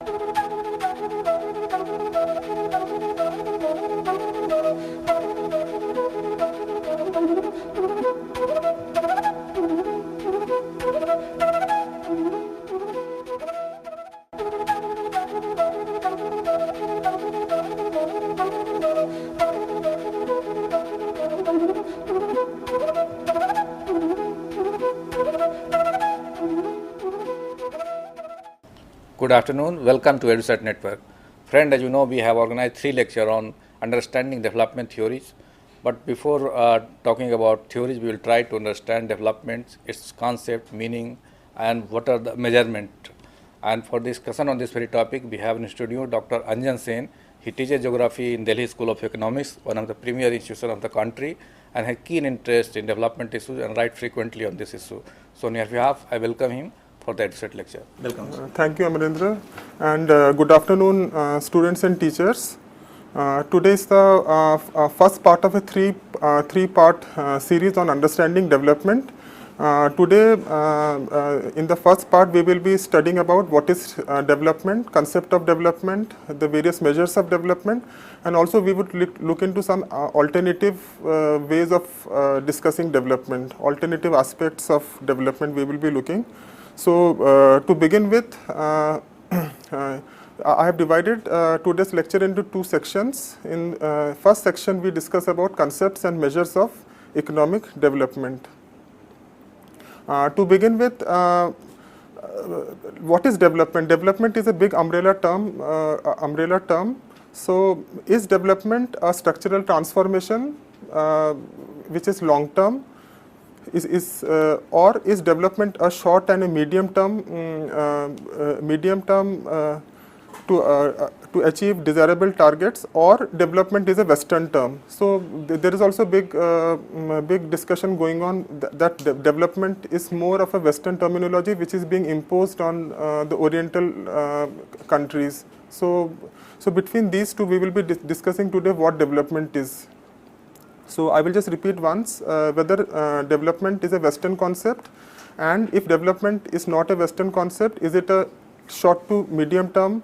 Good afternoon. Welcome to EduSat Network. Friend, as you know, we have organized 3 lectures on understanding development theories. But before talking about theories, we will try to understand development, its concept, meaning, and what are the measurement. And for discussion on this very topic, we have in studio Dr. Anjan Sen. He teaches geography in Delhi School of Economics, one of the premier institutions of the country, and has keen interest in development issues and writes frequently on this issue. So on your behalf, I welcome him for the EduSat lecture. Welcome. Thank you, Amarendra, and good afternoon, students and teachers. Today is the first part of a three-part series on understanding development. Today, in the first part, we will be studying about what is development, concept of development, the various measures of development, and also we would look into some alternative ways of discussing development, alternative aspects of development we will be looking. So, to begin with, I have divided today's lecture into 2 sections. In first section, we discuss about concepts and measures of economic development. To begin with, what is development? Development is a big umbrella term. So, is development a structural transformation which is long term? Or is development a short and a medium term to achieve desirable targets, or development is a Western term? So there is also big discussion going on that development is more of a Western terminology which is being imposed on the Oriental countries. So between these two, we will be discussing today what development is. So I will just repeat once whether development is a Western concept, and if development is not a Western concept, is it a short to medium term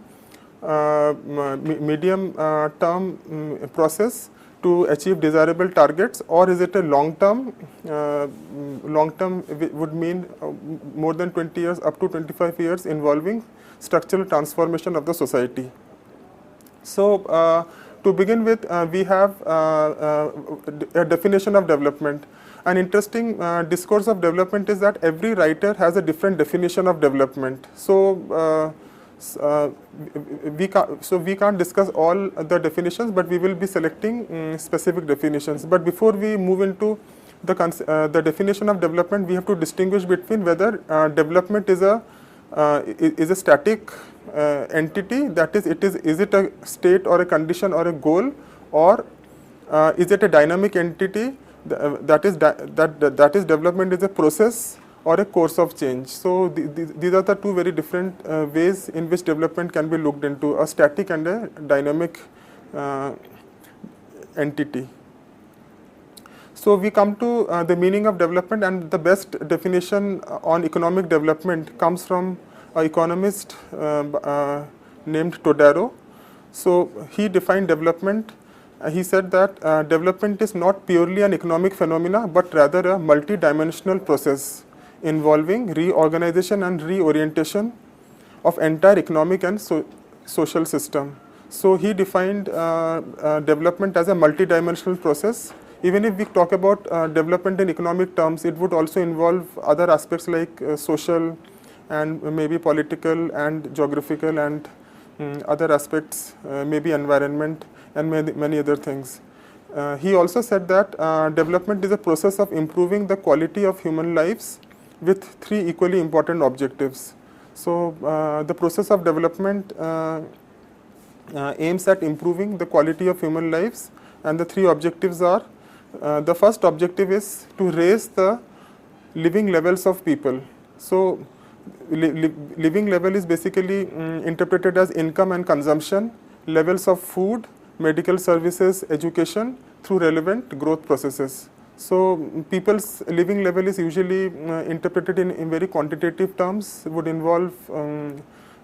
process to achieve desirable targets, or is it a long term? Long term would mean more than 20 years, up to 25 years, involving structural transformation of the society. So to begin with, we have a definition of development. An interesting discourse of development is that every writer has a different definition of development. So we can't discuss all the definitions, but we will be selecting specific definitions. But before we move into the definition of development, we have to distinguish between whether development is a static entity, that is it a state or a condition or a goal, or is it a dynamic entity, that is development is a process or a course of change. So these are the 2 very different ways in which development can be looked into, a static and a dynamic entity. So we come to the meaning of development, and the best definition on economic development comes from an economist named Todaro. So he defined development. He said that development is not purely an economic phenomena, but rather a multi-dimensional process involving reorganization and reorientation of entire economic and social system. So he defined development as a multi-dimensional process. Even if we talk about development in economic terms, it would also involve other aspects like social and maybe political and geographical and other aspects, maybe environment and many other things. He also said that development is a process of improving the quality of human lives with 3 equally important objectives. So the process of development aims at improving the quality of human lives, and the 3 objectives are, the first objective is to raise the living levels of people. So living level is basically interpreted as income and consumption, levels of food, medical services, education through relevant growth processes. So people's living level is usually interpreted in very quantitative terms, would involve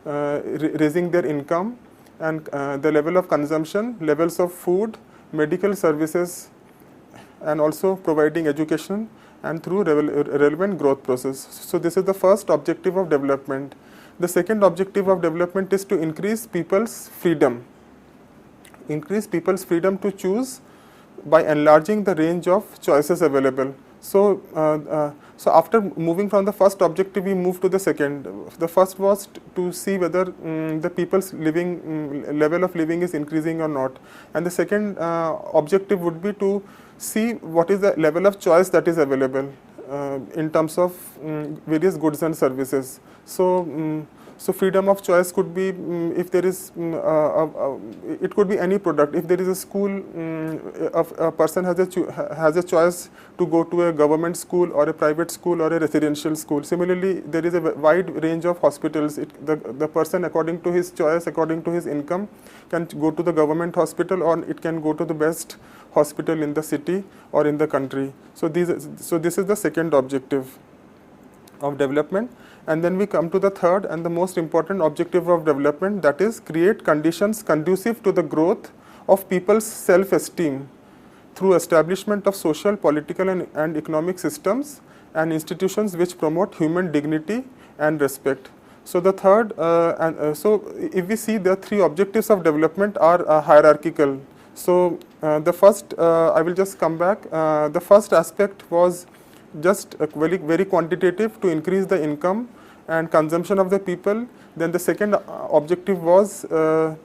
raising their income and the level of consumption, levels of food, medical services, and also providing education and through relevant growth process. So this is the first objective of development. The second objective of development is to increase people's freedom. Increase people's freedom to choose by enlarging the range of choices available. So, so after moving from the first objective, we move to the second. The first was to see whether the people's level of living is increasing or not, and the second objective would be to see what is the level of choice that is available in terms of various goods and services. So, so freedom of choice could be if there is, it could be any product. If there is a school, a person has a choice to go to a government school or a private school or a residential school. Similarly, there is a wide range of hospitals. The person, according to his choice, according to his income, can go to the government hospital, or it can go to the best hospital in the city or in the country. So this is the second objective of development. And then we come to the third and the most important objective of development, that is create conditions conducive to the growth of people's self-esteem through establishment of social, political and economic systems and institutions which promote human dignity and respect. So the third, so if we see, the three objectives of development are hierarchical. So the first, I will just come back, the first aspect was just very quantitative, to increase the income and consumption of the people. Then the second objective was to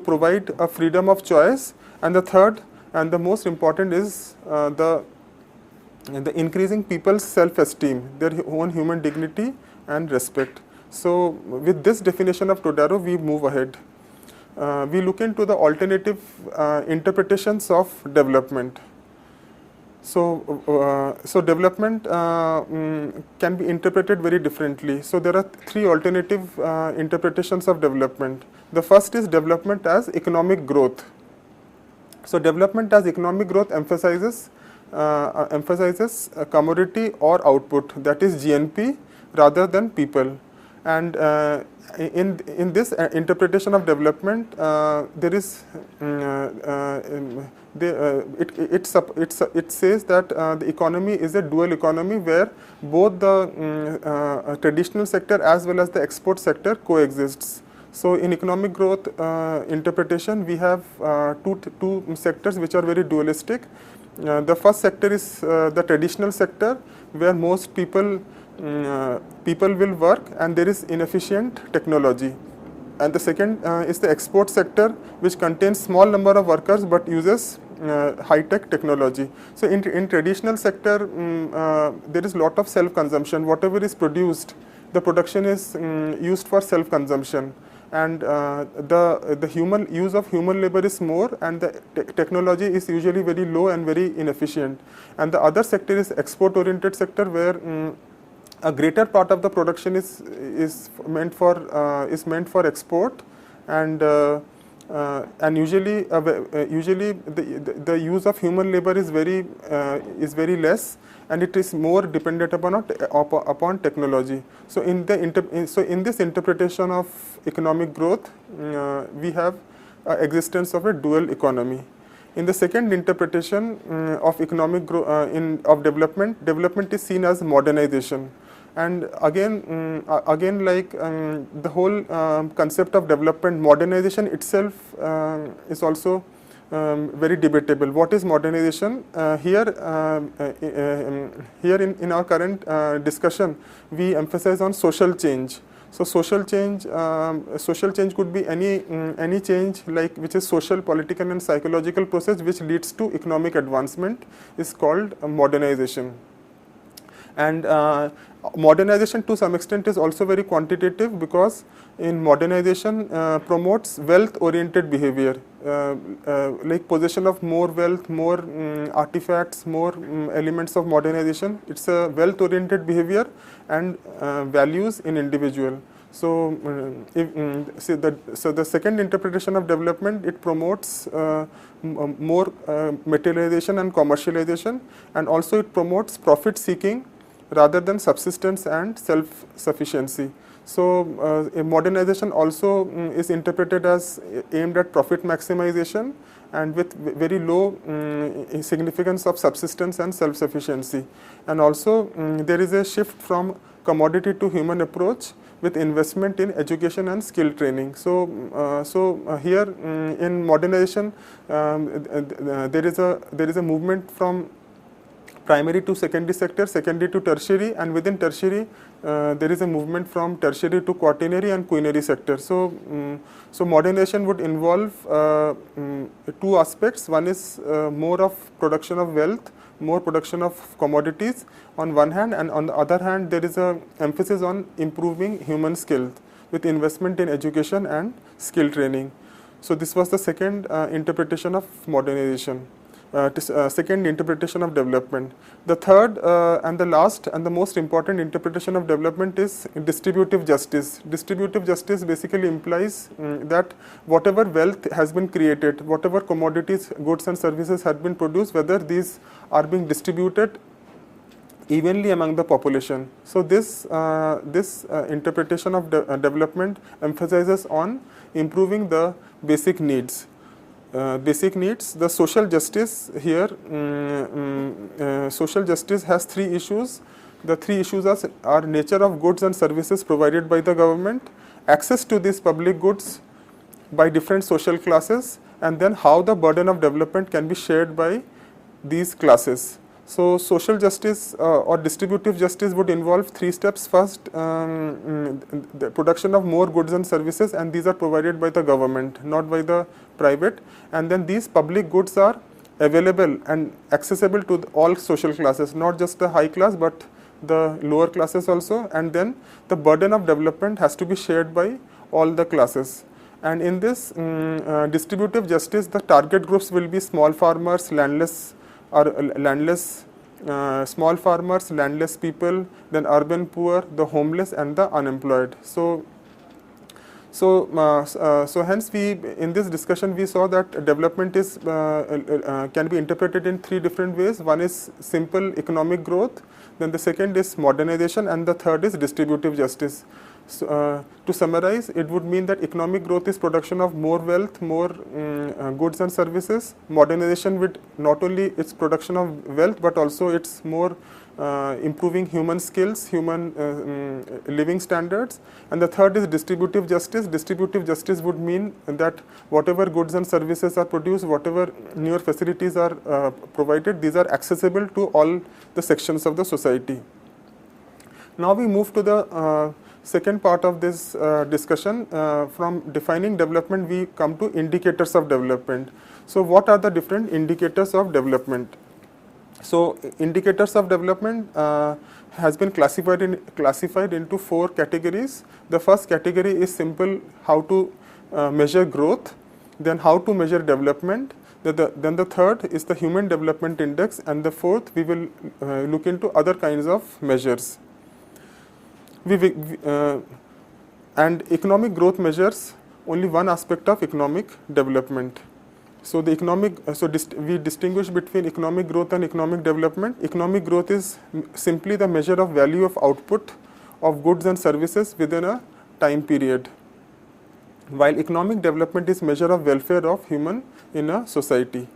provide a freedom of choice, and the third and the most important is the increasing people's self-esteem, their own human dignity and respect. So with this definition of Todaro, we move ahead. We look into the alternative interpretations of development. So, so development can be interpreted very differently. So there are three alternative interpretations of development. The first is development as economic growth. So development as economic growth emphasizes commodity or output, that is GNP, rather than people. And in this interpretation of development, there is it says that the economy is a dual economy where both the traditional sector as well as the export sector coexists. So in economic growth interpretation, we have two sectors which are very dualistic. The first sector is the traditional sector, where most people will work and there is inefficient technology. And the second is the export sector, which contains small number of workers but uses high-tech technology. So in traditional sector, there is lot of self-consumption. Whatever is produced, the production is used for self-consumption, and the human use of human labor is more, and the technology is usually very low and very inefficient. And the other sector is export-oriented sector, where a greater part of the production is meant for export, and usually the use of human labor is very less, and it is more dependent upon technology. So in this interpretation of economic growth, we have existence of a dual economy. In the second interpretation of economic of development is seen as modernization. And again, like the whole concept of development, modernization itself is also very debatable. What is modernization? Here in our current discussion, we emphasize on social change. So social change could be any change, like which is social, political, and psychological process which leads to economic advancement, is called modernization. And modernization to some extent is also very quantitative, because in modernization promotes wealth-oriented behavior, like possession of more wealth, more artifacts, more elements of modernization. It's a wealth-oriented behavior and values in individual. So, so the second interpretation of development, it promotes more materialization and commercialization, and also it promotes profit seeking rather than subsistence and self-sufficiency. So a modernization also is interpreted as aimed at profit maximization and with very low significance of subsistence and self-sufficiency. And also there is a shift from commodity to human approach with investment in education and skill training. So here in modernization there is a movement from primary to secondary sector, secondary to tertiary, and within tertiary there is a movement from tertiary to quaternary and quinary sector. So modernization would involve two aspects. One is more of production of wealth, more production of commodities on one hand, and on the other hand there is a emphasis on improving human skills with investment in education and skill training. So this was the second interpretation of modernization. Second interpretation of development. The third and the last and the most important interpretation of development is distributive justice. Distributive justice basically implies that whatever wealth has been created, whatever commodities, goods and services have been produced, whether these are being distributed evenly among the population. So this interpretation of development emphasizes on improving the basic needs. The social justice here, social justice has three issues. The three issues are nature of goods and services provided by the government, access to these public goods by different social classes, and then how the burden of development can be shared by these classes. So social justice or distributive justice would involve three steps. First, the production of more goods and services, and these are provided by the government, not by the private. And then these public goods are available and accessible to all social classes, not just the high class but the lower classes also. And then the burden of development has to be shared by all the classes. And in this distributive justice, the target groups will be small farmers, small farmers, landless people, then urban poor, the homeless, and the unemployed. So hence in this discussion we saw that development is can be interpreted in three different ways. One is simple economic growth, then the second is modernization, and the third is distributive justice. So, to summarize, it would mean that economic growth is production of more wealth, more goods and services. Modernization with not only its production of wealth but also it's more improving human skills, human living standards. And the third is distributive justice. Distributive justice would mean that whatever goods and services are produced, whatever newer facilities are provided, these are accessible to all the sections of the society. Now we move to the second part of this discussion. From defining development, we come to indicators of development. So what are the different indicators of development? So indicators of development has been classified into four categories. The first category is simple, how to measure growth, then how to measure development, then the third is the human development index, and the fourth we will look into other kinds of measures. And economic growth measures only one aspect of economic development. So we distinguish between economic growth and economic development. Economic growth is simply the measure of value of output of goods and services within a time period, while economic development is measure of welfare of human in a society.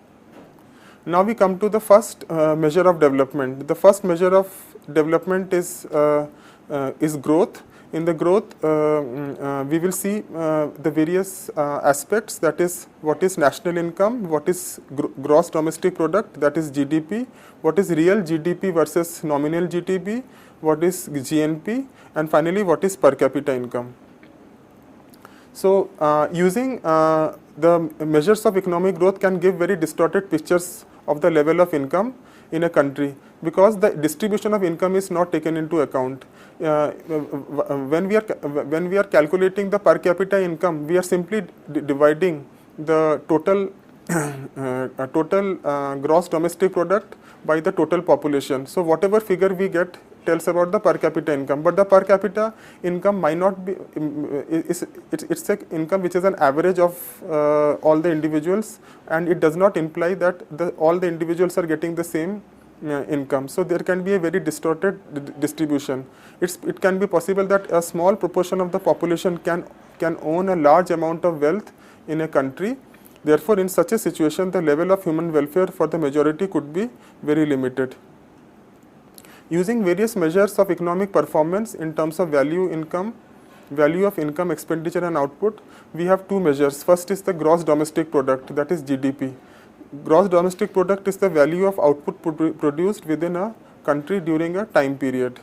Now we come to the first measure of development. The first measure of development is growth. In the growth, we will see the various aspects, that is what is national income, what is gross domestic product, that is GDP, what is real GDP versus nominal GDP, what is GNP, and finally what is per capita income. So using the measures of economic growth can give very distorted pictures of the level of income in a country, because the distribution of income is not taken into account. When we are calculating the per capita income, we are simply dividing the total gross domestic product by the total population. So whatever figure we get tells about the per capita income, but the per capita income might not be, it's an income which is an average of all the individuals, and it does not imply that all the individuals are getting the same income. So there can be a very distorted distribution. It can be possible that a small proportion of the population can own a large amount of wealth in a country. Therefore, in such a situation, the level of human welfare for the majority could be very limited. Using various measures of economic performance in terms of value of income, expenditure and output, we have two measures. First is the gross domestic product, that is GDP. Gross domestic product is the value of output produced within a country during a time period.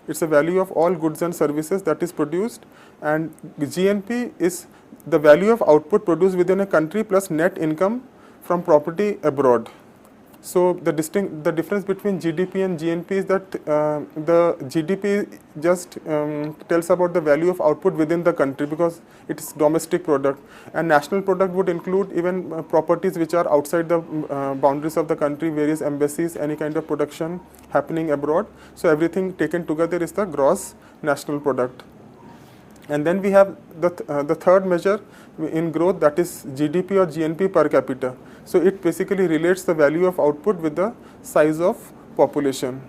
It's the value of all goods and services that is produced, and GNP is the value of output produced within a country plus net income from property abroad. So the difference between GDP and GNP is that the GDP just tells about the value of output within the country because it is domestic product, and national product would include even properties which are outside the boundaries of the country, various embassies, any kind of production happening abroad. So everything taken together is the gross national product. And then we have the third measure in growth, that is GDP or GNP per capita. So it basically relates the value of output with the size of population.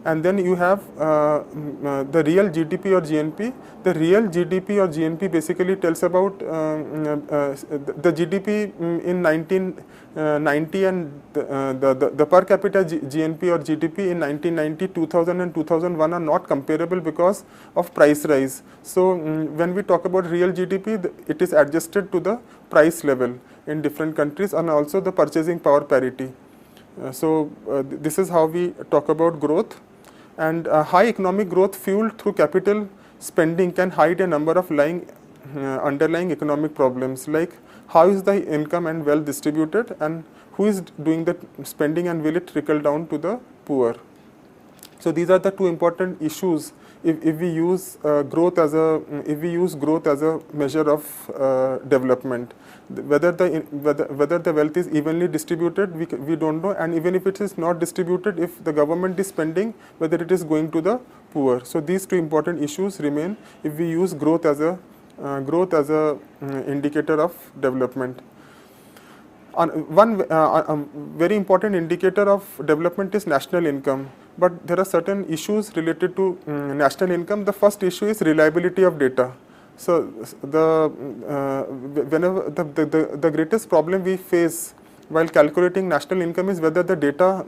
And then you have the real GDP or GNP. The real GDP or GNP basically tells about the GDP in 1990 and the per capita GNP or GDP in 1990, 2000 and 2001 are not comparable because of price rise. So when we talk about real GDP, it is adjusted to the price level in different countries and also the purchasing power parity. This is how we talk about growth. And high economic growth fueled through capital spending can hide a number of underlying economic problems, like how is the income and wealth distributed and who is doing the spending and will it trickle down to the poor. So these are the two important issues if we use growth as a measure of development. Whether the wealth is evenly distributed, we don't know, and even if it is not distributed, if the government is spending, whether it is going to the poor. So these two important issues remain if we use growth as a indicator of development. One very important indicator of development is national income, but there are certain issues related to national income. The first issue is reliability of data. So whenever the greatest problem we face while calculating national income is whether the data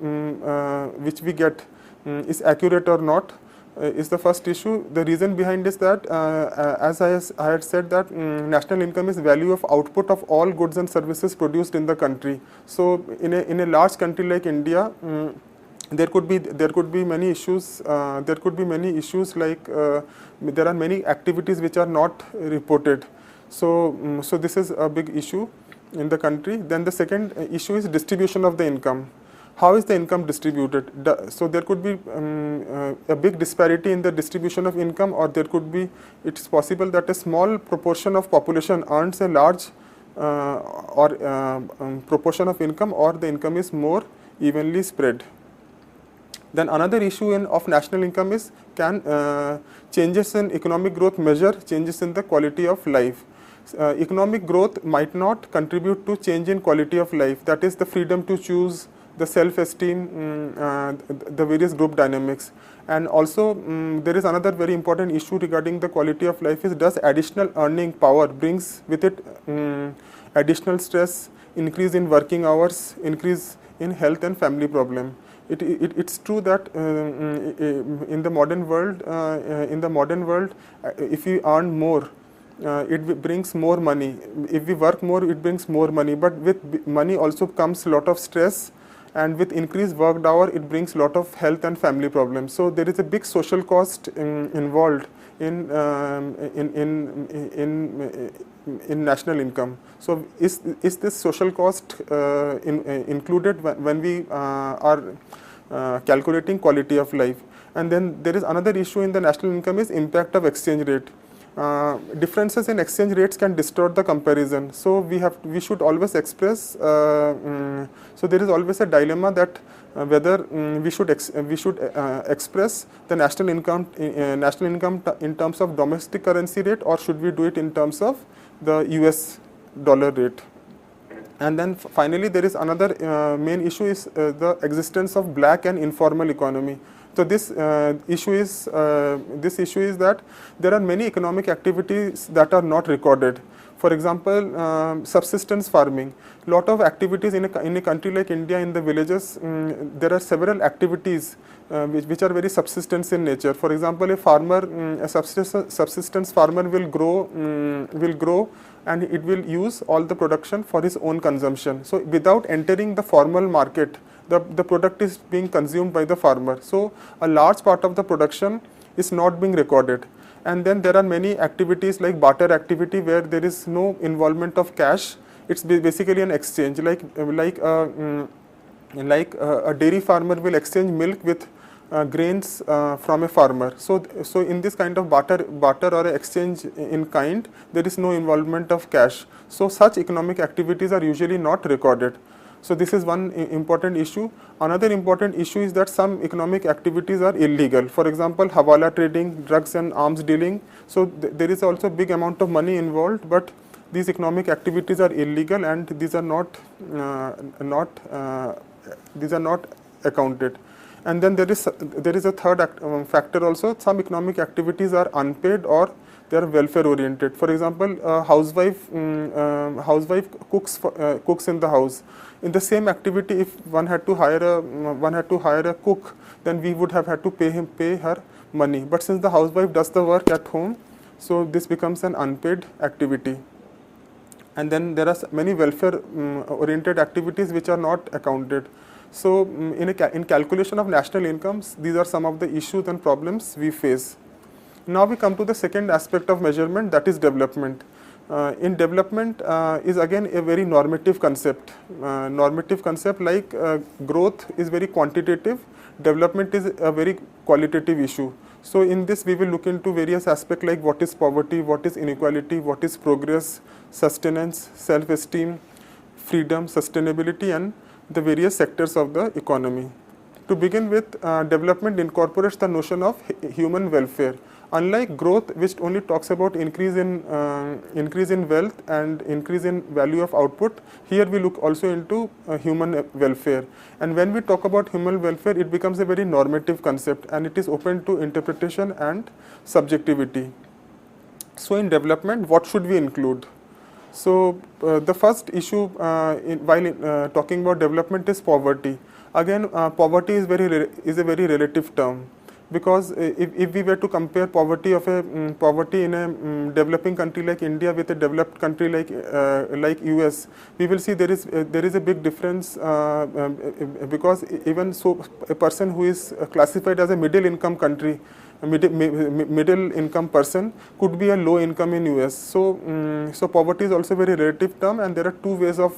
which we get is accurate or not. Is the first issue. The reason behind is that, as I had said, that national income is value of output of all goods and services produced in the country. So in a large country like India, there could be many issues. Like there are many activities which are not reported. So this is a big issue in the country. Then the second issue is distribution of the income. How is the income distributed? So there could be a big disparity in the distribution of income, or it's possible that a small proportion of population earns a large proportion of income, or the income is more evenly spread. Then another issue of national income is changes in economic growth measure changes in the quality of life. Economic growth might not contribute to change in quality of life, that is the freedom to choose, the self-esteem, the various group dynamics. And also there is another very important issue regarding the quality of life is, does additional earning power brings with it additional stress, increase in working hours, increase in health and family problem. It's true that in the modern world, if we earn more, it brings more money. If we work more, it brings more money. But with money also comes a lot of stress, and with increased worked hour, it brings a lot of health and family problems. So there is a big social cost involved in national income. So is this social cost included when we are calculating quality of life? And then there is another issue in the national income is impact of exchange rate. Differences in exchange rates can distort the comparison. So we should always express. So there is always a dilemma that whether we should express the national income in terms of domestic currency rate, or should we do it in terms of the US dollar rate. And then finally, there is another main issue is the existence of black and informal economy. So this issue is that there are many economic activities that are not recorded. For example, subsistence farming. Lot of activities in a country like India, in the villages, there are several activities which are very subsistence in nature. For example, a farmer, a subsistence farmer will grow and it will use all the production for his own consumption. So without entering the formal market, the product is being consumed by the farmer. So a large part of the production is not being recorded. And then there are many activities like barter activity where there is no involvement of cash. It's basically an exchange, like a dairy farmer will exchange milk with grains from a farmer. So in this kind of barter or exchange in kind, there is no involvement of cash. So such economic activities are usually not recorded. So this is one important issue. Another important issue is that some economic activities are illegal. For example, hawala trading, drugs and arms dealing. So there is also big amount of money involved, but these economic activities are illegal and these are not accounted. And then there is a third factor also. Some economic activities are unpaid or they are welfare oriented. For example, housewife cooks in the house. In the same activity, if one had to hire a cook, then we would have had to pay her money. But since the housewife does the work at home, so this becomes an unpaid activity. And then there are many welfare oriented activities which are not accounted. So in calculation of national incomes, these are some of the issues and problems we face. Now we come to the second aspect of measurement, that is development. In development is again a very normative concept. Like growth is very quantitative, development is a very qualitative issue. So in this we will look into various aspects like what is poverty, what is inequality, what is progress, sustenance, self-esteem, freedom, sustainability, and the various sectors of the economy. To begin with, development incorporates the notion of human welfare. Unlike growth, which only talks about increase in wealth and increase in value of output, here we look also into human welfare. And when we talk about human welfare, it becomes a very normative concept and it is open to interpretation and subjectivity. So in development, what should we include? So the first issue while talking about development is poverty. Again, poverty is a very relative term, because if we were to compare poverty in a developing country like India with a developed country like US, we will see there is a big difference, because even so a person who is classified as a middle income country, middle income person could be a low income in US. So poverty is also a very relative term, and there are two ways of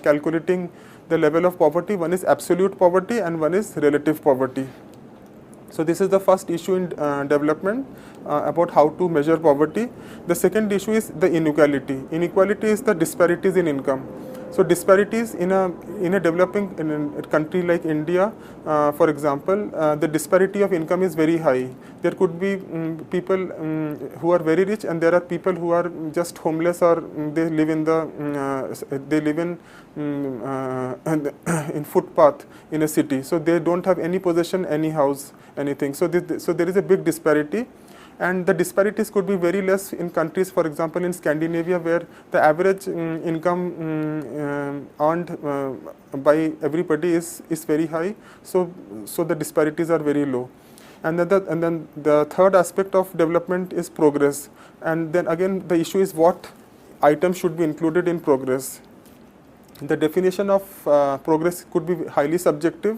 calculating the level of poverty. One is absolute poverty and one is relative poverty. So this is the first issue in development, about how to measure poverty. The second issue is the inequality. Inequality is the disparities in income. So disparities in a developing country like India, for example, the disparity of income is very high. There could be people who are very rich, and there are people who are just homeless, or they live in footpath in a city. So they don't have any possession, any house, anything. So there is a big disparity. And the disparities could be very less in countries, for example, in Scandinavia, where the average income earned by everybody is very high. So the disparities are very low. And then the third aspect of development is progress. And then again, the issue is what items should be included in progress. The definition of progress could be highly subjective.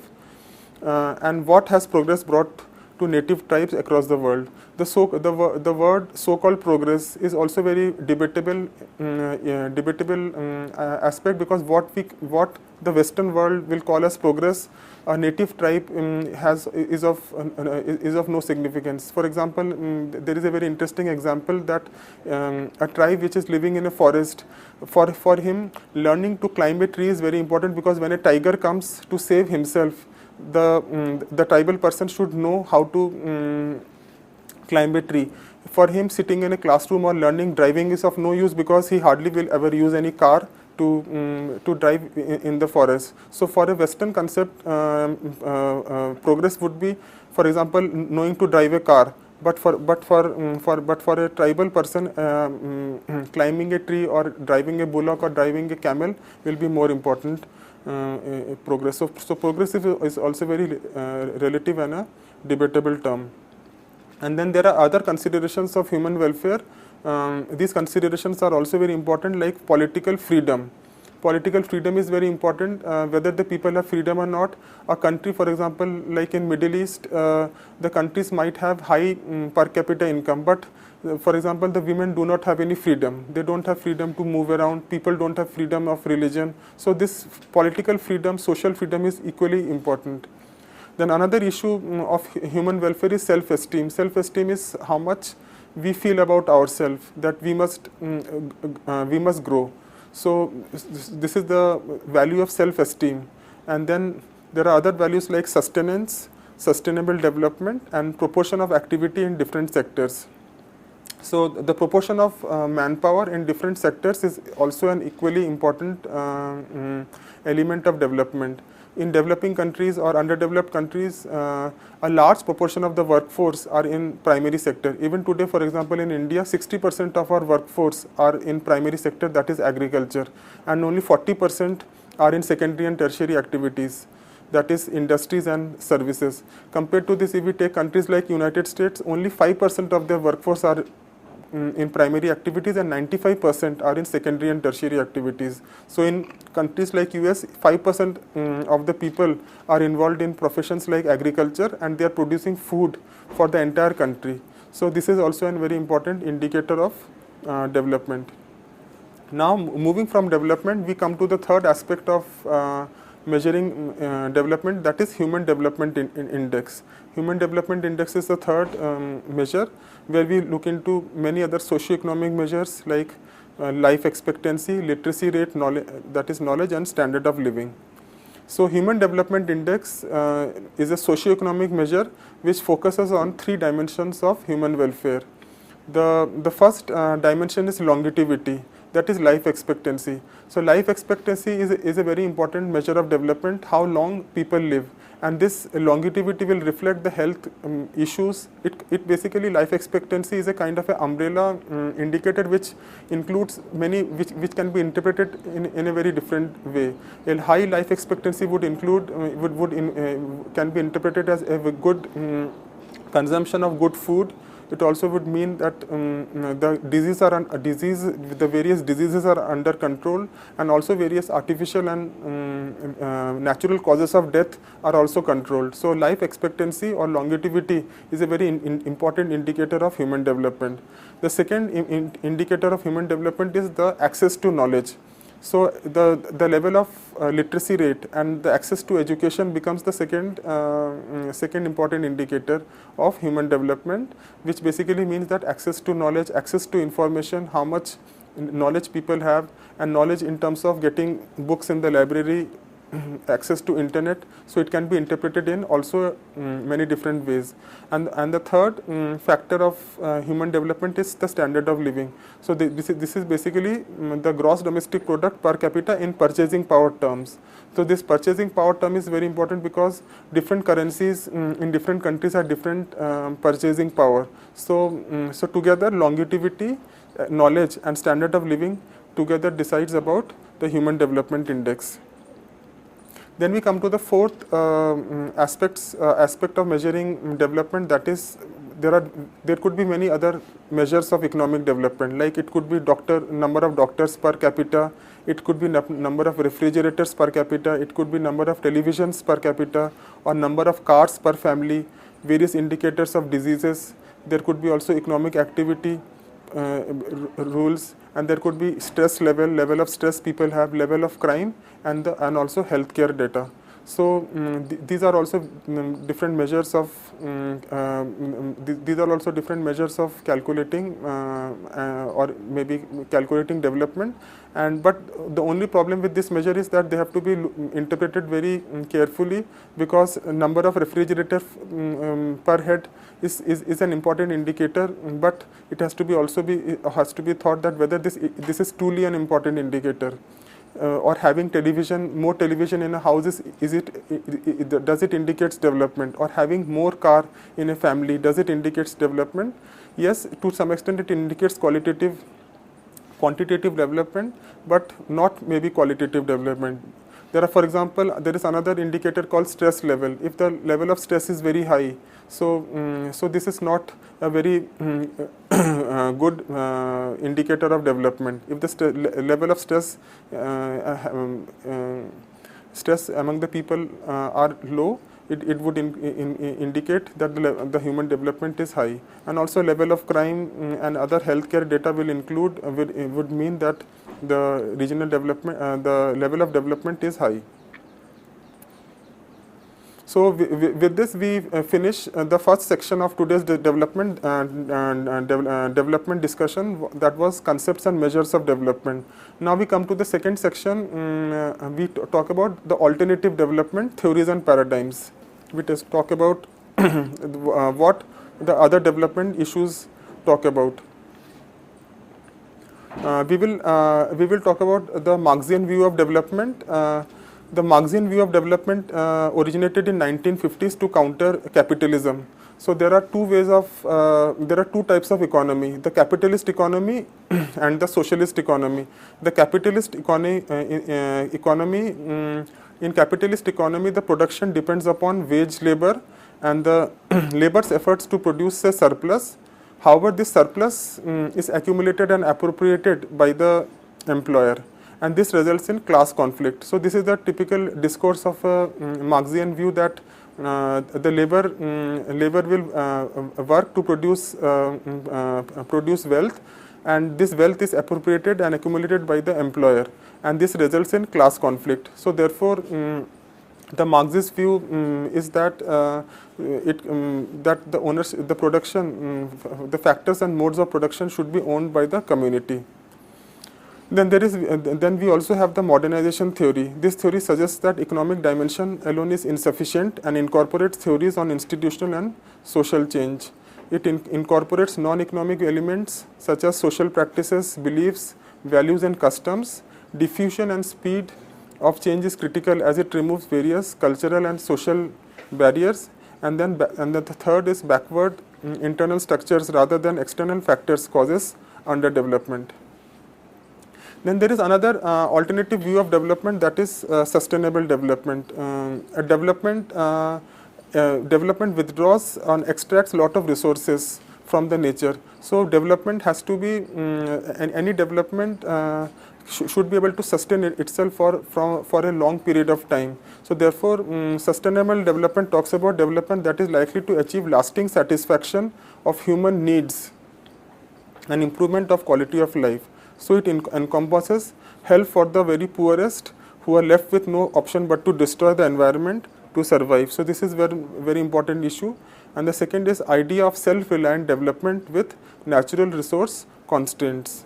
And what has progress brought to native tribes across the world? The word so-called progress is also very debatable aspect, because what the Western world will call as progress, a native tribe is of no significance. For example, there is a very interesting example that a tribe which is living in a forest, for him learning to climb a tree is very important, because when a tiger comes to save himself, the tribal person should know how to climb a tree. For him, sitting in a classroom or learning driving is of no use, because he hardly will ever use any car to drive in the forest. So for a Western concept, progress would be, for example, knowing to drive a car. But for a tribal person, climbing a tree or driving a bullock or driving a camel will be more important progress. So progress is also very relative and a debatable term. And then there are other considerations of human welfare. These considerations are also very important, like political freedom. Political freedom is very important, whether the people have freedom or not. A country, for example, like in Middle East, the countries might have high per capita income, but for example, the women do not have any freedom. They don't have freedom to move around. People don't have freedom of religion. So this political freedom, social freedom is equally important. Then another issue of human welfare is self-esteem. Self-esteem is how much we feel about ourselves, that we must grow. So this is the value of self-esteem. And then there are other values like sustenance, sustainable development, and proportion of activity in different sectors. So the proportion of manpower in different sectors is also an equally important element of development. In developing countries or underdeveloped countries, a large proportion of the workforce are in primary sector. Even today, for example, in India, 60% of our workforce are in primary sector, that is agriculture, and only 40% are in secondary and tertiary activities, that is industries and services. Compared to this, if we take countries like United States, only 5% of their workforce are in primary activities and 95% are in secondary and tertiary activities. So in countries like US, 5% of the people are involved in professions like agriculture, and they are producing food for the entire country. So this is also a very important indicator of development. Now moving from development, we come to the third aspect of measuring development, that is human development index. Human development index is the third measure, where we look into many other socio-economic measures like life expectancy, literacy rate, that is knowledge, and standard of living. So human development index is a socio-economic measure which focuses on three dimensions of human welfare. The first dimension is longevity, that is life expectancy. So life expectancy is a very important measure of development, how long people live. And this longevity will reflect the health issues. It basically, life expectancy is a kind of an umbrella indicator which includes many, which can be interpreted in a very different way. A high life expectancy would include, can be interpreted as a good consumption of good food. It also would mean that the various diseases are under control, and also various artificial and natural causes of death are also controlled. So life expectancy or longevity is a very important indicator of human development. The second indicator of human development is the access to knowledge. So the level of literacy rate and the access to education becomes the second important indicator of human development, which basically means that access to knowledge, access to information, how much knowledge people have, and knowledge in terms of getting books in the library, access to internet. So it can be interpreted in also many different ways. And the third factor of human development is the standard of living. So this is basically the gross domestic product per capita in purchasing power terms. So this purchasing power term is very important because different currencies in different countries have different purchasing power. So together longevity, knowledge, and standard of living together decides about the human development index. Then we come to the fourth aspect of measuring development, that is there could be many other measures of economic development, like it could be number of doctors per capita, it could be number of refrigerators per capita, it could be number of televisions per capita, or number of cars per family, various indicators of diseases. There could be also economic activity rules, and there could be stress level of stress people have, level of crime, and also healthcare data. So these are also different measures of calculating or maybe calculating development. But the only problem with this measure is that they have to be interpreted very carefully, because number of refrigerators per head is an important indicator, but it has to be thought that whether this is truly an important indicator. or having more television in a house does it indicates development? Or having more car in a family, does it indicates development? Yes, to some extent it indicates quantitative development, but not maybe qualitative development. There are, for example, there is another indicator called stress level. If the level of stress is very high, so this is not a very good indicator of development. If the level of stress among the people are low, it would indicate that the human development is high. And also level of crime and other healthcare data will include would mean that the regional development, the level of development is high. So with this we finish the first section of today's development discussion, that was concepts and measures of development. Now we come to the second section. We talk about the alternative development theories and paradigms. We just talk about what the other development issues talk about. We will talk about the Marxian view of development. The Marxian view of development originated in 1950s to counter capitalism. So there are two types of economy: the capitalist economy and the socialist economy. The capitalist economy, in capitalist economy, the production depends upon wage labor and the labor's efforts to produce a surplus. However, this surplus is accumulated and appropriated by the employer, and this results in class conflict. So this is the typical discourse of a Marxian view, that the labor will work to produce wealth, and this wealth is appropriated and accumulated by the employer, and this results in class conflict. So therefore, the Marxist view is that that the production, the factors and modes of production should be owned by the community. Then we also have the modernization theory. This theory suggests that economic dimension alone is insufficient and incorporates theories on institutional and social change. It incorporates non-economic elements such as social practices, beliefs, values and customs. Diffusion and speed of change is critical as it removes various cultural and social barriers. And then the third is backward internal structures rather than external factors causes underdevelopment. Then there is another alternative view of development, that is sustainable development. Development withdraws and extracts a lot of resources from the nature. So development has to be, any development should be able to sustain itself for a long period of time. So therefore, sustainable development talks about development that is likely to achieve lasting satisfaction of human needs and improvement of quality of life. So it encompasses help for the very poorest who are left with no option but to destroy the environment to survive. So this is very important issue. And the second is idea of self-reliant development with natural resource constraints.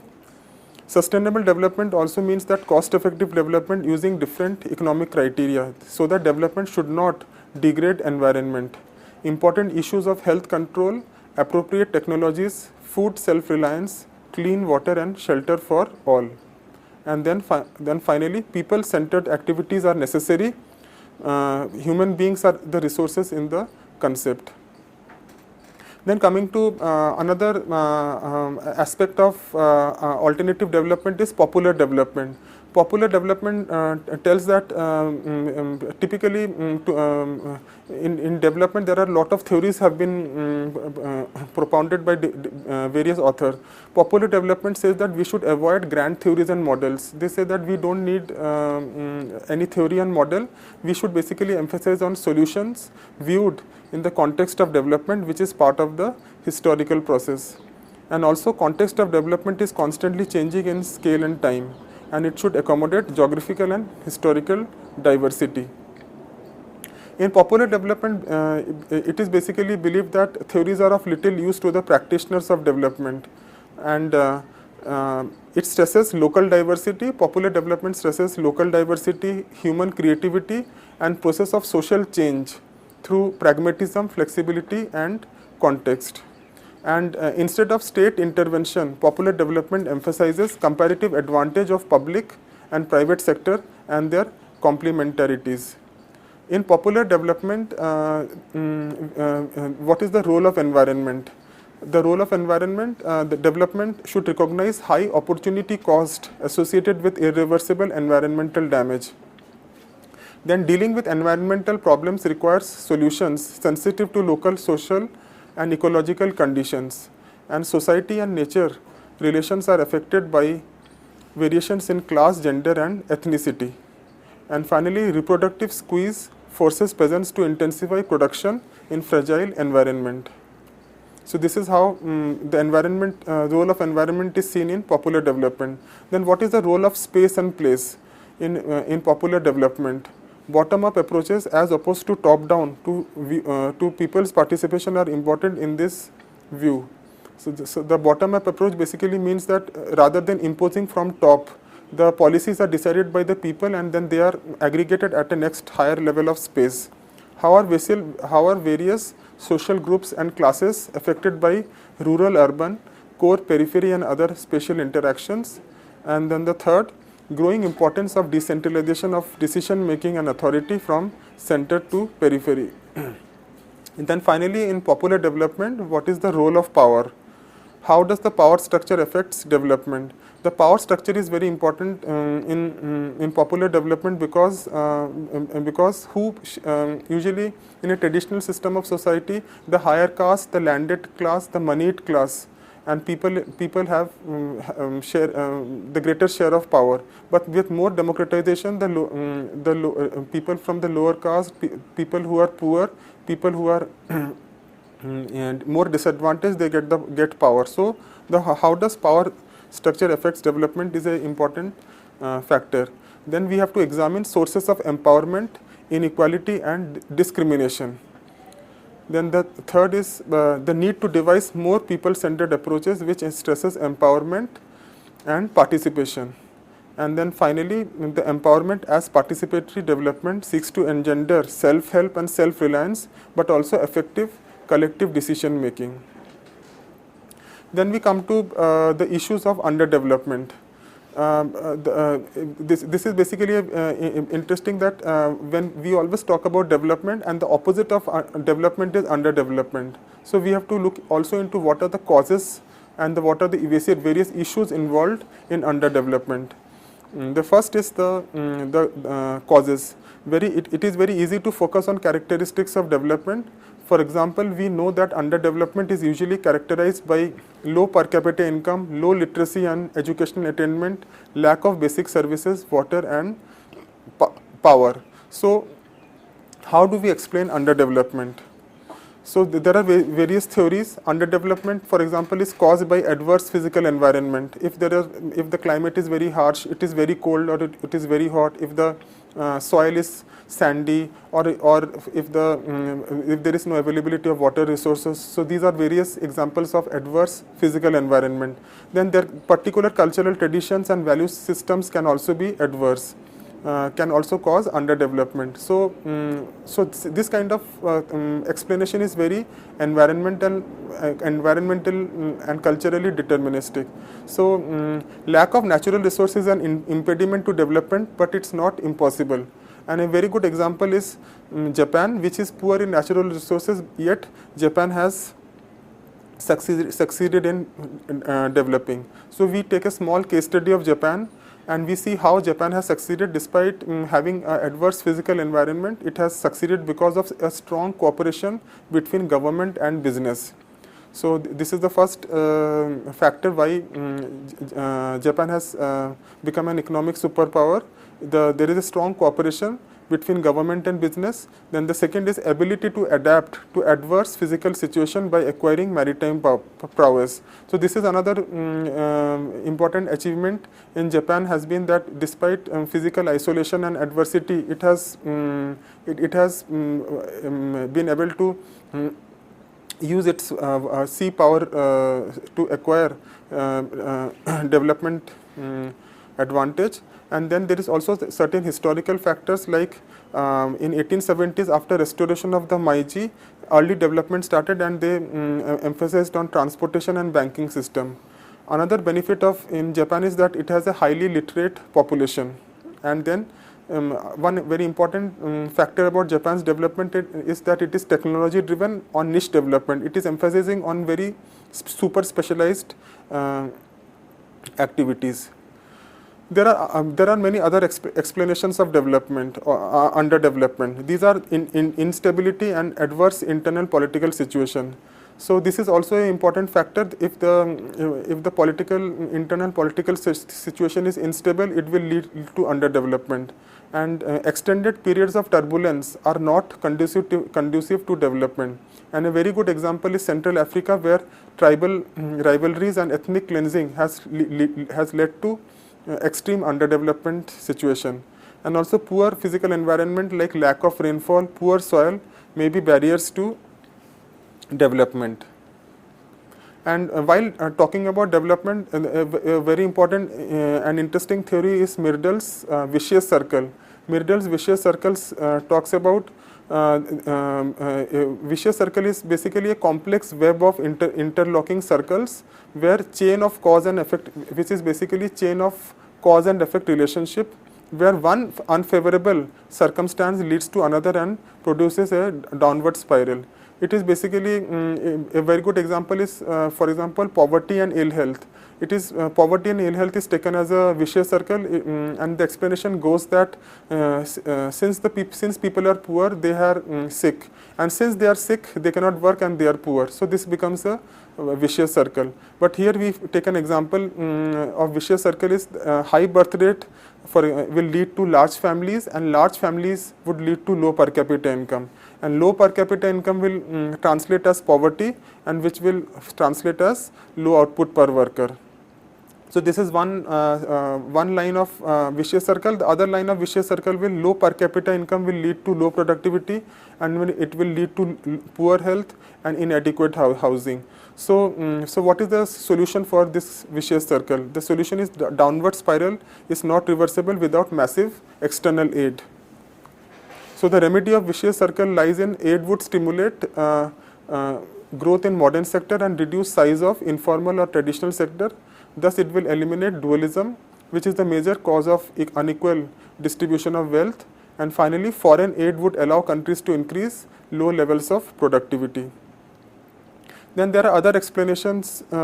Sustainable development also means that cost-effective development using different economic criteria, so that development should not degrade environment. Important issues of health control, appropriate technologies, food self-reliance, clean water and shelter for all. And then finally, people-centered activities are necessary. Human beings are the resources in the concept. Then coming to another aspect of alternative development is popular development. Popular development tells that typically in development there are a lot of theories have been propounded by various authors. Popular development says that we should avoid grand theories and models. They say that we don't need any theory and model. We should basically emphasize on solutions viewed in the context of development, which is part of the historical process. And also, context of development is constantly changing in scale and time, and it should accommodate geographical and historical diversity. In popular development, it is basically believed that theories are of little use to the practitioners of development, and it stresses local diversity. Popular development stresses local diversity, human creativity, and process of social change through pragmatism, flexibility, and context. And instead of state intervention, popular development emphasizes comparative advantage of public and private sector and their complementarities. In popular development, what is the role of environment? The role of environment, the development should recognize high opportunity cost associated with irreversible environmental damage. Then dealing with environmental problems requires solutions sensitive to local social and ecological conditions. And society and nature relations are affected by variations in class, gender and ethnicity. And finally, reproductive squeeze forces peasants to intensify production in fragile environment. So this is how the environment, role of environment is seen in popular development. Then what is the role of space and place in popular development? Bottom-up approaches as opposed to top-down to people's participation are important in this view. So the bottom-up approach basically means that rather than imposing from top, the policies are decided by the people and then they are aggregated at a next higher level of space. How are various social groups and classes affected by rural, urban, core, periphery and other spatial interactions? And then the third, growing importance of decentralization of decision making and authority from center to periphery. And then finally, in popular development, what is the role of power? How does the power structure affects development? The power structure is very important in popular development because usually in a traditional system of society, the higher caste, the landed class, the moneyed class, and people have the greater share of power. But with more democratization, people from the lower caste, people who are poor, people who are and more disadvantaged, they get power. So how does power structure affects development is an important factor. Then we have to examine sources of empowerment, inequality and discrimination. Then the third is the need to devise more people-centered approaches which stresses empowerment and participation. And then finally, the empowerment as participatory development seeks to engender self-help and self-reliance, but also effective collective decision making. Then we come to the issues of underdevelopment. This is basically interesting that when we always talk about development, and the opposite of development is underdevelopment. So we have to look also into what are the causes and what are the various issues involved in underdevelopment. The first is the causes. It is very easy to focus on characteristics of development. For example, we know that underdevelopment is usually characterized by low per capita income, low literacy and educational attainment, lack of basic services, water and power. So how do we explain underdevelopment? So there are various theories. Underdevelopment, for example, is caused by adverse physical environment. If the climate is very harsh, it is very cold or it is very hot, if the soil is sandy, or if there is no availability of water resources. So these are various examples of adverse physical environment. Then their particular cultural traditions and value systems can also be adverse, can also cause underdevelopment. So this kind of explanation is very environmental and culturally deterministic. So lack of natural resources is an impediment to development, but it's not impossible. And a very good example is Japan, which is poor in natural resources, yet Japan has succeeded in developing. So we take a small case study of Japan and we see how Japan has succeeded despite having an adverse physical environment. It has succeeded because of a strong cooperation between government and business. So this is the first factor why Japan has become an economic superpower. There is a strong cooperation between government and business. Then the second is ability to adapt to adverse physical situation by acquiring maritime prowess. So this is another important achievement in Japan, has been that despite physical isolation and adversity, it has been able to use its sea power to acquire development advantage. And then there is also certain historical factors, like in 1870s, after restoration of the Meiji, early development started and they emphasized on transportation and banking system. Another benefit of in Japan is that it has a highly literate population. And then one very important factor about Japan's development is that it is technology driven on niche development. It is emphasizing on very super specialized activities. There are many other explanations of development or underdevelopment. These are in instability and adverse internal political situation. So this is also an important factor. If the internal political situation is unstable, it will lead to underdevelopment. And extended periods of turbulence are not conducive to development. And a very good example is Central Africa, where tribal rivalries and ethnic cleansing has led to extreme underdevelopment situation. And also poor physical environment like lack of rainfall, poor soil may be barriers to development. And while talking about development, a very important and interesting theory is Myrdal's vicious circle. Myrdal's vicious circles talks about a vicious circle is basically a complex web of interlocking circles where chain of cause and effect, which is basically chain of cause and effect relationship, where one unfavorable circumstance leads to another and produces a downward spiral. It is basically a very good example is, for example, poverty and ill health. It is poverty and ill health is taken as a vicious circle, and the explanation goes that since people are poor, they are sick, and since they are sick, they cannot work and they are poor. So this becomes a vicious circle. But here we take an example of vicious circle is high birth rate will lead to large families, and large families would lead to low per capita income. And low per capita income will translate as poverty, and which will translate as low output per worker. So this is one line of vicious circle. The other line of vicious circle will low per capita income will lead to low productivity, and it will lead to poor health and inadequate housing. So, so what is the solution for this vicious circle? The solution is the downward spiral is not reversible without massive external aid. So the remedy of vicious circle lies in aid would stimulate growth in modern sector and reduce size of informal or traditional sector. Thus, it will eliminate dualism, which is the major cause of unequal distribution of wealth. And finally, foreign aid would allow countries to increase low levels of productivity. Then there are other explanations of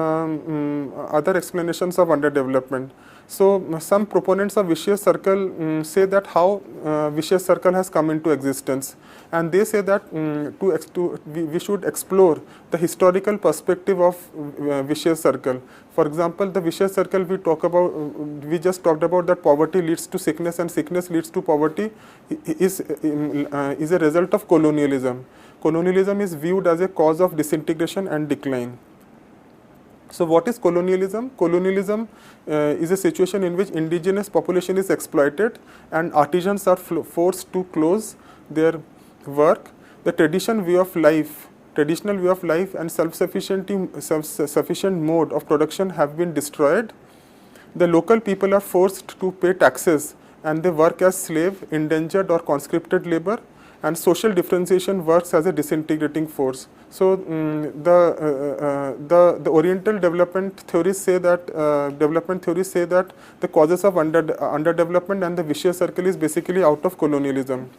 underdevelopment. So some proponents of vicious circle say that how vicious circle has come into existence, and they say that we should explore the historical perspective of vicious circle. For example, the vicious circle we just talked about that poverty leads to sickness and sickness leads to poverty is a result of colonialism. Colonialism is viewed as a cause of disintegration and decline. So what is colonialism? Colonialism is a situation in which indigenous population is exploited and artisans are forced to close their work. The traditional way of life and self-sufficient mode of production have been destroyed. The local people are forced to pay taxes and they work as slave, indentured or conscripted labor, and social differentiation works as a disintegrating force. So the Oriental development theories say that the causes of underdevelopment and the vicious circle is basically out of colonialism.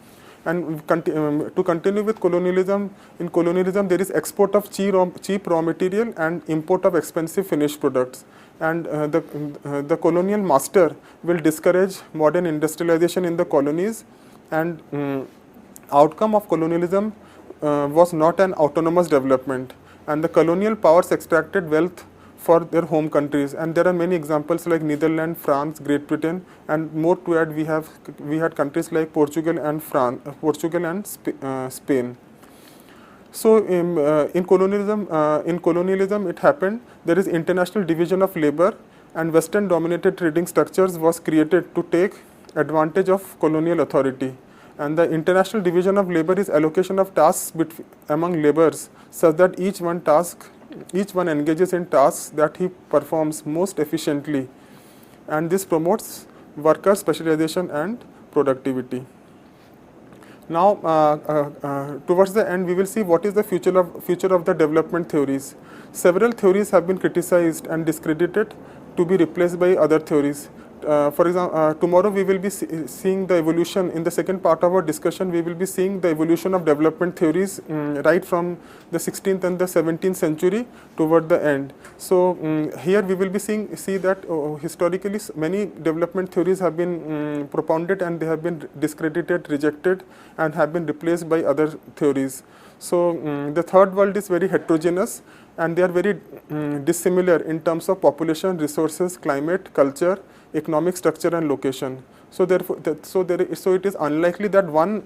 And to continue with colonialism, in colonialism there is export of cheap raw material and import of expensive finished products. And the colonial master will discourage modern industrialization in the colonies, and outcome of colonialism was not an autonomous development, and the colonial powers extracted wealth for their home countries. And there are many examples like Netherlands, France, Great Britain, and more to add we had countries like Portugal and Spain. So in colonialism it happened there is international division of labor, and Western dominated trading structures was created to take advantage of colonial authority. And the international division of labor is allocation of tasks among laborers, such that each one engages in tasks that he performs most efficiently, and this promotes worker specialization and productivity. Now, towards the end, we will see what is the future of the development theories. Several theories have been criticized and discredited to be replaced by other theories. For example, tomorrow we will be seeing the evolution. In the second part of our discussion, we will be seeing the evolution of development theories right from the 16th and the 17th century toward the end. So here we will be see that historically many development theories have been propounded and they have been discredited, rejected, and have been replaced by other theories. So the third world is very heterogeneous and they are very dissimilar in terms of population, resources, climate, culture, economic structure and location. So therefore, so it is unlikely that one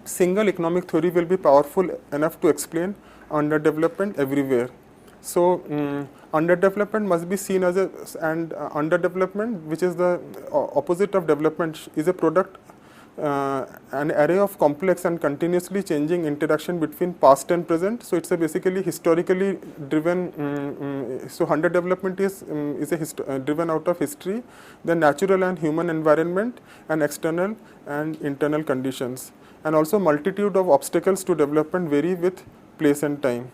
single economic theory will be powerful enough to explain underdevelopment everywhere. So underdevelopment must be seen as underdevelopment, which is the opposite of development, is a product, an array of complex and continuously changing interaction between past and present. So it's a basically historically driven. So underdevelopment is driven out of history, the natural and human environment, and external and internal conditions, and also multitude of obstacles to development vary with place and time.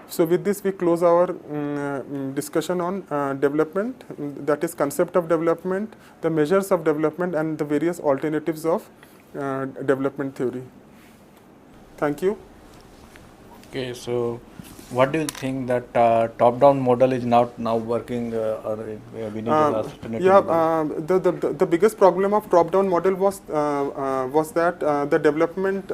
So with this we close our discussion on development, that is concept of development, the measures of development, and the various alternatives of development theory. Thank you. Okay, so what do you think that top-down model is not now working, or we need an alternative? Yeah, the biggest problem of top-down model was that the development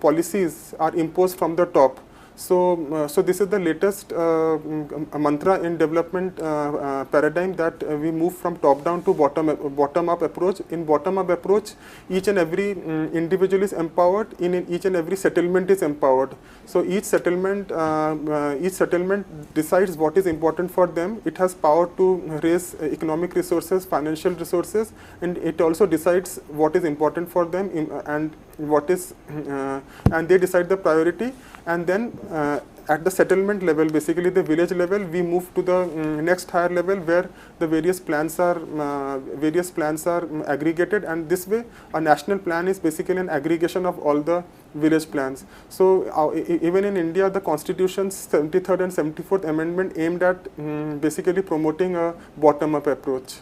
policies are imposed from the top. So this is the latest mantra in development paradigm, that we move from top down to bottom up approach. In bottom up approach, each and every individual is empowered. In each and every settlement is empowered. So each settlement decides what is important for them. It has power to raise economic resources, financial resources, and it also decides what is important for them and what is and they decide the priority. And then at the settlement level, basically the village level, we move to the next higher level where the various plans are aggregated, and this way a national plan is basically an aggregation of all the village plans. So even in India, the Constitution's 73rd and 74th Amendment aimed at basically promoting a bottom-up approach.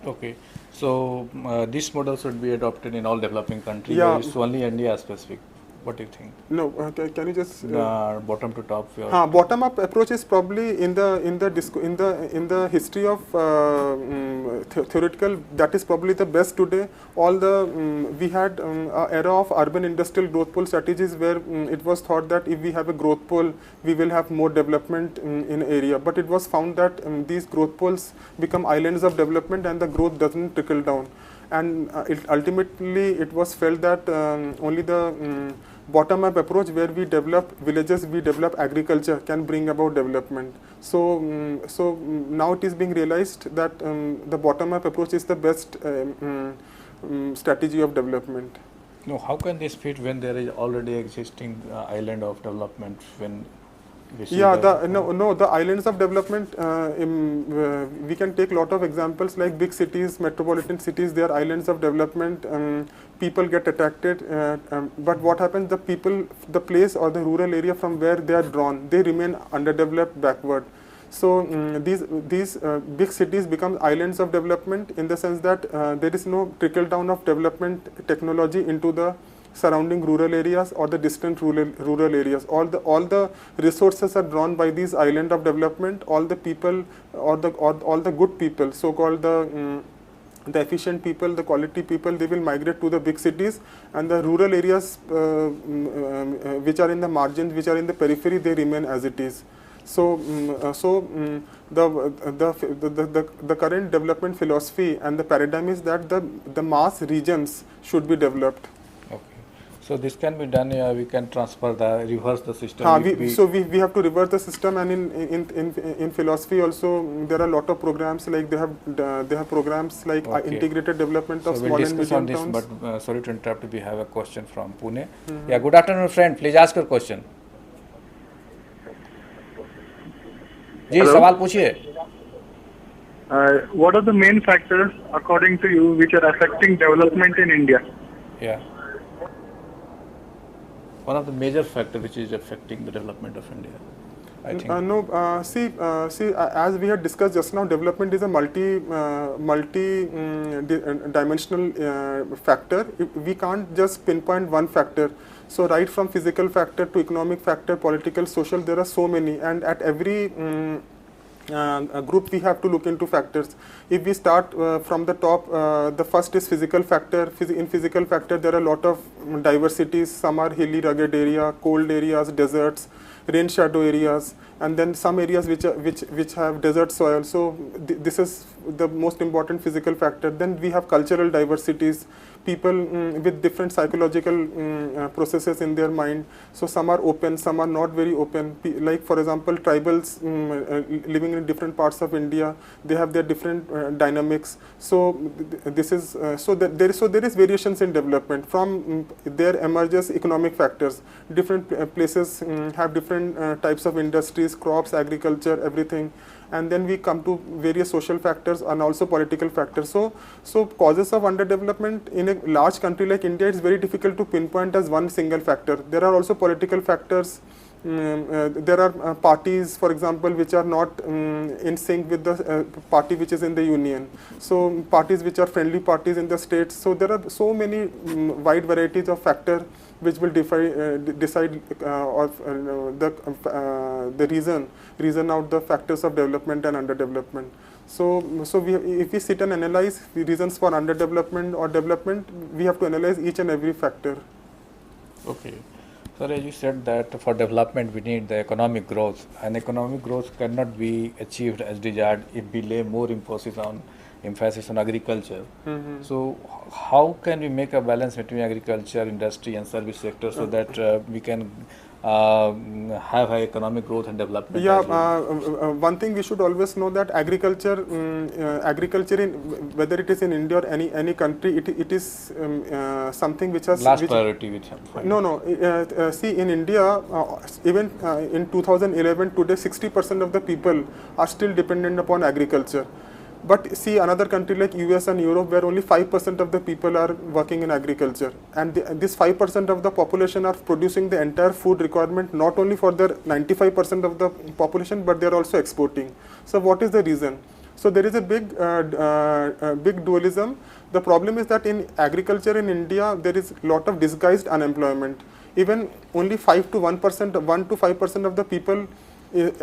Okay, so this model should be adopted in all developing countries. Yeah. Or it's only India specific. What do you think? No, can you just bottom to top? Bottom up approach is probably in the history of theoretical, that is probably the best today. All the we had a era of urban industrial growth pole strategies where it was thought that if we have a growth pole, we will have more development in area. But it was found that these growth poles become islands of development and the growth doesn't trickle down. And ultimately it was felt that only the bottom-up approach, where we develop villages, we develop agriculture, can bring about development. So now it is being realized that the bottom-up approach is the best strategy of development. No, how can this fit when there is already existing island of development? When we see the islands of development, we can take a lot of examples like big cities, metropolitan cities. They are islands of development. People get attracted, but what happens? The place or the rural area from where they are drawn, they remain underdeveloped, backward. So these big cities become islands of development in the sense that there is no trickle down of development technology into the surrounding rural areas or the distant rural areas. All the resources are drawn by these island of development. All the people or all the good people, so called the efficient people, the quality people, they will migrate to the big cities, and the rural areas which are in the margins, which are in the periphery, they remain as it is. So the current development philosophy and the paradigm is that the mass regions should be developed. So this can be done. We can reverse the system. So we have to reverse the system, and in philosophy also there are a lot of programs, like they have programs like integrated development of small and medium towns. But sorry to interrupt. We have a question from Pune. Yeah, good afternoon, friend. Please ask your question. जी सवाल पूछिए. What are the main factors, according to you, which are affecting development in India? Yeah. one of the major factors which is affecting the development of India, I think. As we had discussed just now, development is a dimensional factor. We can't just pinpoint one factor. So right from physical factor to economic factor, political, social, there are so many, and at every group we have to look into factors. If we start from the top, the first is physical factor. In physical factor, there are a lot of diversities. Some are hilly, rugged area, cold areas, deserts, rain shadow areas, and then some areas which have desert soil. So this is the most important physical factor. Then we have cultural diversities, people with different psychological processes in their mind. So some are open, some are not very open. Like for example, tribals living in different parts of India, they have their different dynamics. So this is there is variations in development. From there emerges economic factors. Different places have different types of industries, crops, agriculture, everything. And then we come to various social factors and also political factors. So causes of underdevelopment in a large country like India, it's very difficult to pinpoint as one single factor. There are also political factors. There are parties, for example, which are not in sync with the party which is in the union. So parties which are friendly parties in the states. So there are so many wide varieties of factors which will decide the reason out the factors of development and underdevelopment. So if we sit and analyze the reasons for underdevelopment or development, we have to analyze each and every factor. Okay. Sir, as you said that for development we need the economic growth, and economic growth cannot be achieved as desired if we lay more emphasis on agriculture. Mm-hmm. So how can we make a balance between agriculture, industry and service sector so that we can have high economic growth and development? Yeah, one thing we should always know that agriculture, in whether it is in India or any country, it is something which has priority with him. No. See, in India, even in 2011, today 60% of the people are still dependent upon agriculture. But see, another country like US and Europe, where only 5% of the people are working in agriculture, and this 5% of the population are producing the entire food requirement, not only for the 95% of the population, but they are also exporting. So what is the reason? So there is a big dualism. The problem is that in agriculture in India, there is a lot of disguised unemployment. Even only 1 to 5% of the people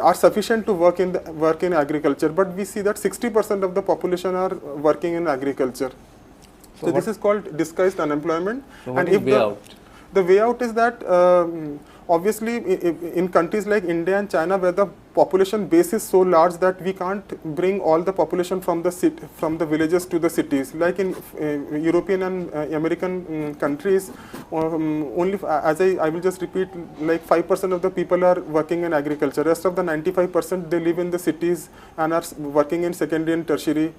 are sufficient to work in agriculture, but we see that 60% of the population are working in agriculture. So this is called disguised unemployment. So what is the way out? The way out is that obviously in countries like India and China, where the population base is so large that we can't bring all the population from the villages to the cities. Like in European and American countries, only, as I will just repeat, like 5% of the people are working in agriculture. Rest of the 95% they live in the cities and are working in secondary and tertiary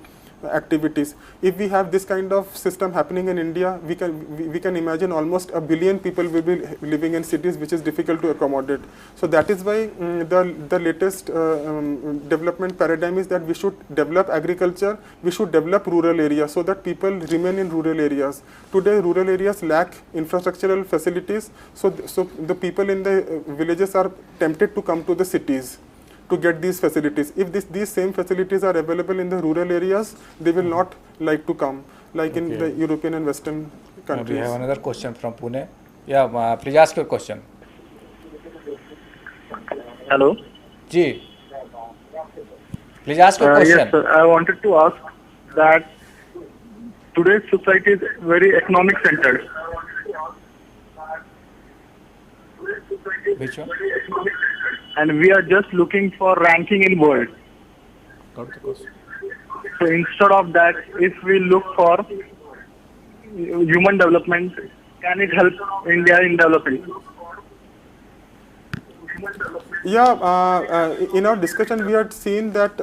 activities. If we have this kind of system happening in India, we can imagine almost 1 billion people will be living in cities, which is difficult to accommodate. So that is why the latest development paradigm is that we should develop agriculture, we should develop rural areas so that people remain in rural areas. Today rural areas lack infrastructural facilities, so the people in the villages are tempted to come to the cities to get these facilities. If these same facilities are available in the rural areas, they will not like to come, like in the European and Western countries. We have another question from Pune. Yeah, please ask your question. Hello. Ji. Please ask your question. Yes, sir. I wanted to ask that today's society is very economic centered. Which one? And we are just looking for ranking in world. Got the question. So instead of that, if we look for human development, can it help India in developing? Yeah, in our discussion we had seen that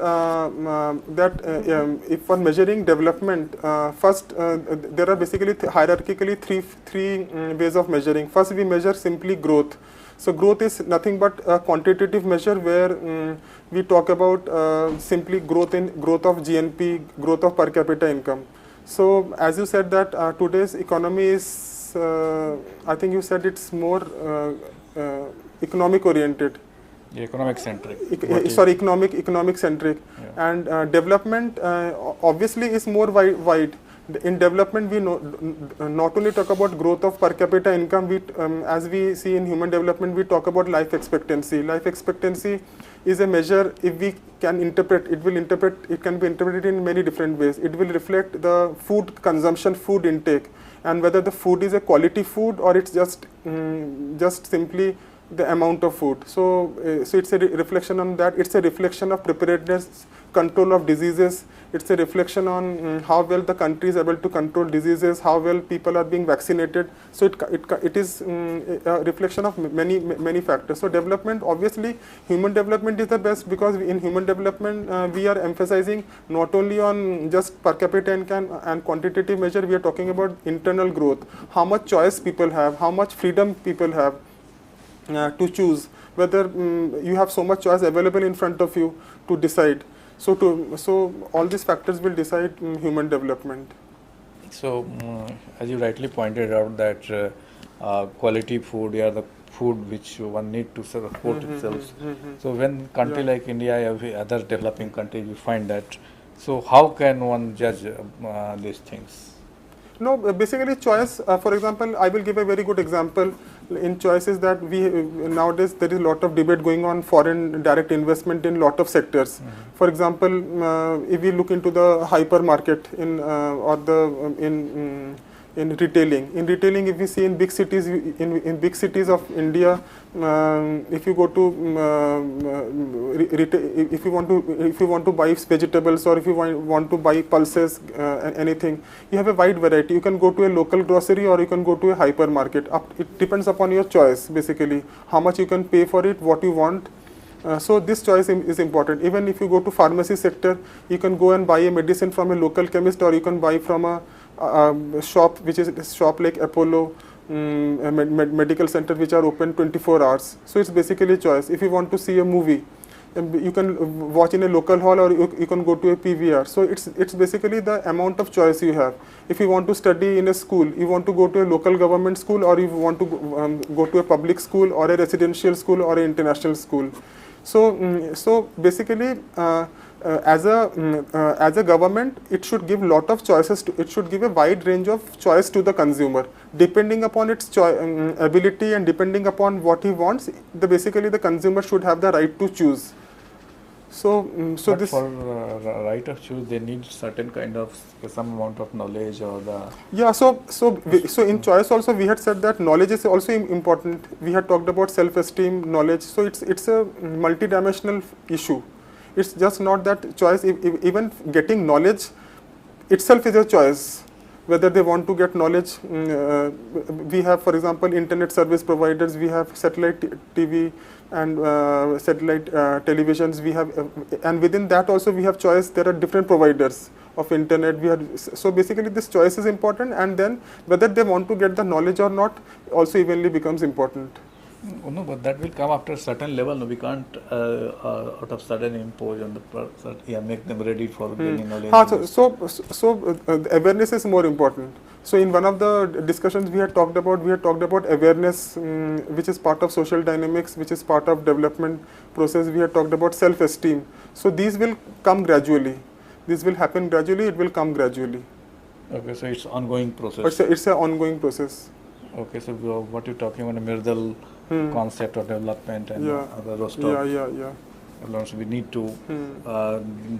if for measuring development, first there are basically hierarchically three ways of measuring. First, we measure simply growth. So growth is nothing but a quantitative measure where we talk about simply growth of GNP, growth of per capita income. So as you said that today's economy is I think you said it's more economic oriented. Economic centric. Economic centric. Yeah. And development obviously is more wide. In development, we not only talk about growth of per capita income, as we see in human development, we talk about life expectancy. Life expectancy is a measure, if we can interpret, it can be interpreted in many different ways. It will reflect the food consumption, food intake, and whether the food is a quality food or it's just simply the amount of food. So it's a reflection on that. It's a reflection of preparedness, control of diseases. It's a reflection on how well the country is able to control diseases, how well people are being vaccinated. So it is a reflection of many factors. So development, obviously, human development is the best, because in human development we are emphasizing not only on just per capita income and quantitative measure. We are talking about internal growth, how much choice people have, how much freedom people have to choose, whether you have so much choice available in front of you to decide. So all these factors will decide human development. So as you rightly pointed out that quality food, the food which one need to support itself. So when country like India, every other developing country, we find that. So how can one judge these things? No, basically choice. For example, I will give a very good example in choices that nowadays there is a lot of debate going on foreign direct investment in lot of sectors. For example, if we look into the hypermarket in retailing. In retailing, if we see in big cities, in big cities of India, if you go to if you want to buy vegetables, or if you want to buy pulses, anything, you have a wide variety. You can go to a local grocery, or you can go to a hypermarket. It depends upon your choice, basically, how much you can pay for it, what you want. So this choice is important. Even if you go to pharmacy sector, you can go and buy a medicine from a local chemist, or you can buy from a shop, which is a shop like Apollo, medical center, which are open 24 hours. So it's basically choice. If you want to see a movie, you can watch in a local hall, or you can go to a PVR. So it's basically the amount of choice you have. If you want to study in a school, you want to go to a local government school, or you want to go to a public school, or a residential school, or an international school. So basically, as a government, it should give lot of choices. It should give a wide range of choice to the consumer, depending upon its ability and depending upon what he wants. Basically, the consumer should have the right to choose. But this for right of choose, they need certain kind of some amount of knowledge, or the So in choice also, we had said that knowledge is also important. We had talked about self-esteem, knowledge. So it's a multidimensional issue. It's just not that choice. Even getting knowledge itself is a choice. Whether they want to get knowledge, we have, for example, internet service providers. We have satellite TV and satellite televisions. We have, and within that also we have choice. There are different providers of internet. So basically, this choice is important, and then whether they want to get the knowledge or not also evenly becomes important. No, but that will come after a certain level. No, we can't out of sudden impose on the person, make them ready for gaining knowledge. So awareness is more important. So in one of the discussions we had talked about awareness, which is part of social dynamics, which is part of development process. We had talked about self-esteem. So these will come gradually. This will happen gradually. It will come gradually. Okay, so it's ongoing process. It's an ongoing process. Okay, so what you're talking about, a Mirdal concept of development and other Rostov. Yeah. So we need to,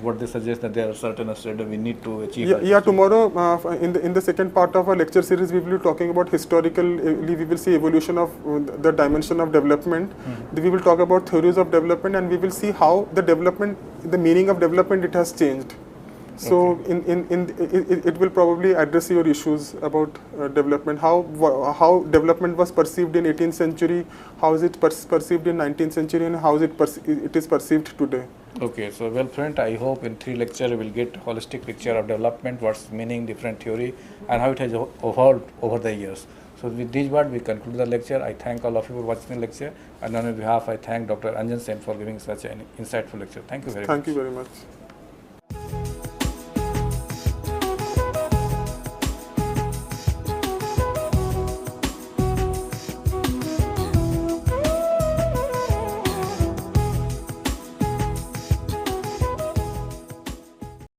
what they suggest that there are certain steps we need to achieve. Tomorrow in the second part of our lecture series, we will be talking about we will see evolution of the dimension of development. We will talk about theories of development, and we will see how the meaning of development, it has changed. So it will probably address your issues about development, how development was perceived in 18th century, how is it perceived in 19th century, and how it is perceived today. Okay, so well friend, I hope in 3 lectures we will get holistic picture of development, what's meaning, different theory, and how it has evolved over the years. So with this word we conclude the lecture. I thank all of you for watching the lecture, and on behalf I thank Dr. Anjan Sen for giving such an insightful lecture. Thank you very much. Thank you very much.